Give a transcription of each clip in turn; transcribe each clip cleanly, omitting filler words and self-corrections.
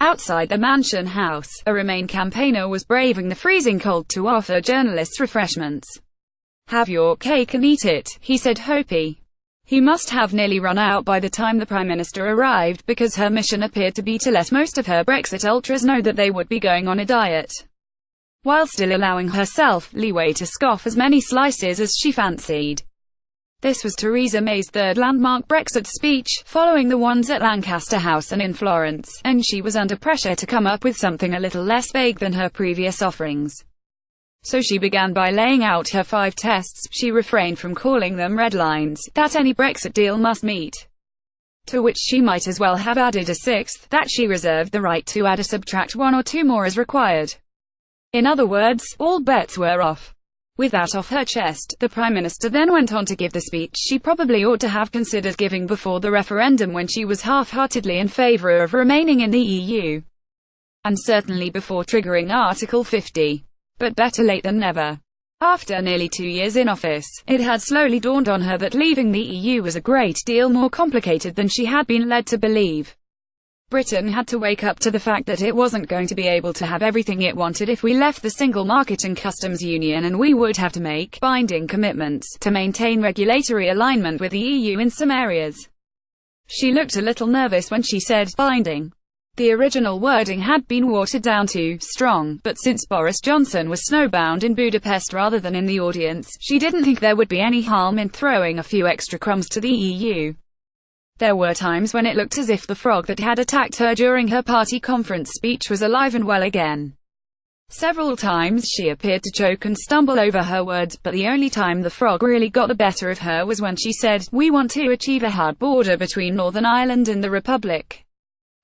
Outside the Mansion House, a Remain campaigner was braving the freezing cold to offer journalists refreshments. "Have your cake and eat it," he said hopey. He must have nearly run out by the time the Prime Minister arrived, because her mission appeared to be to let most of her Brexit Ultras know that they would be going on a diet, while still allowing herself leeway to scoff as many slices as she fancied. This was Theresa May's third landmark Brexit speech, following the ones at Lancaster House and in Florence, and she was under pressure to come up with something a little less vague than her previous offerings. So she began by laying out her 5 tests. She refrained from calling them red lines, that any Brexit deal must meet. To which she might as well have added a 6th, that she reserved the right to add or subtract 1 or 2 more as required. In other words, all bets were off. With that off her chest, the Prime Minister then went on to give the speech she probably ought to have considered giving before the referendum, when she was half-heartedly in favour of remaining in the EU. And certainly before triggering Article 50. But better late than never. After nearly 2 years in office, it had slowly dawned on her that leaving the EU was a great deal more complicated than she had been led to believe. Britain had to wake up to the fact that it wasn't going to be able to have everything it wanted if we left the single market and customs union, and we would have to make binding commitments to maintain regulatory alignment with the EU in some areas. She looked a little nervous when she said binding. The original wording had been watered down to strong, but since Boris Johnson was snowbound in Budapest rather than in the audience, she didn't think there would be any harm in throwing a few extra crumbs to the EU. There were times when it looked as if the frog that had attacked her during her party conference speech was alive and well again. Several times she appeared to choke and stumble over her words, but the only time the frog really got the better of her was when she said, "We want to achieve a hard border between Northern Ireland and the Republic."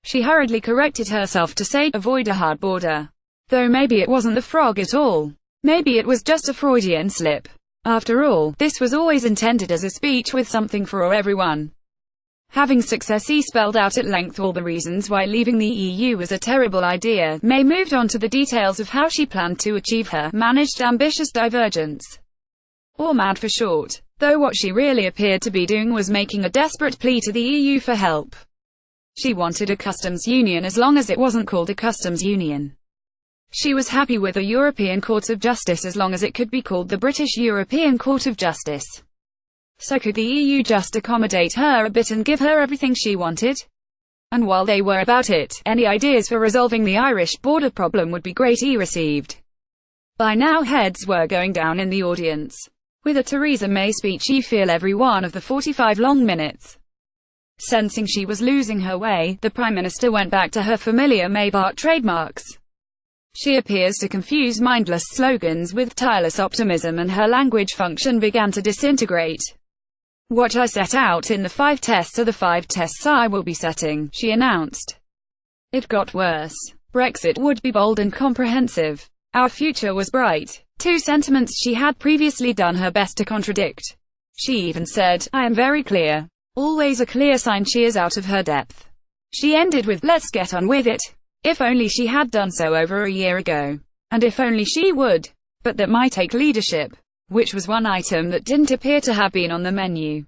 She hurriedly corrected herself to say, "avoid a hard border." Though maybe it wasn't the frog at all. Maybe it was just a Freudian slip. After all, this was always intended as a speech with something for everyone. Having success, he spelled out at length all the reasons why leaving the EU was a terrible idea. May moved on to the details of how she planned to achieve her managed ambitious divergence, or MAD for short. Though what she really appeared to be doing was making a desperate plea to the EU for help. She wanted a customs union as long as it wasn't called a customs union. She was happy with a European Court of Justice as long as it could be called the British European Court of Justice. So could the EU just accommodate her a bit and give her everything she wanted? And while they were about it, any ideas for resolving the Irish border problem would be greatly received. By now heads were going down in the audience. With a Theresa May speech you feel every one of the 45 long minutes. Sensing she was losing her way, the Prime Minister went back to her familiar May-Bart trademarks. She appears to confuse mindless slogans with tireless optimism, and her language function began to disintegrate. "What I set out in the 5 tests are the 5 tests I will be setting," she announced. It got worse. Brexit would be bold and comprehensive. Our future was bright. 2 sentiments she had previously done her best to contradict. She even said, "I am very clear." Always a clear sign she is out of her depth. She ended with, "Let's get on with it." If only she had done so over a year ago. And if only she would. But that might take leadership. Which was one item that didn't appear to have been on the menu.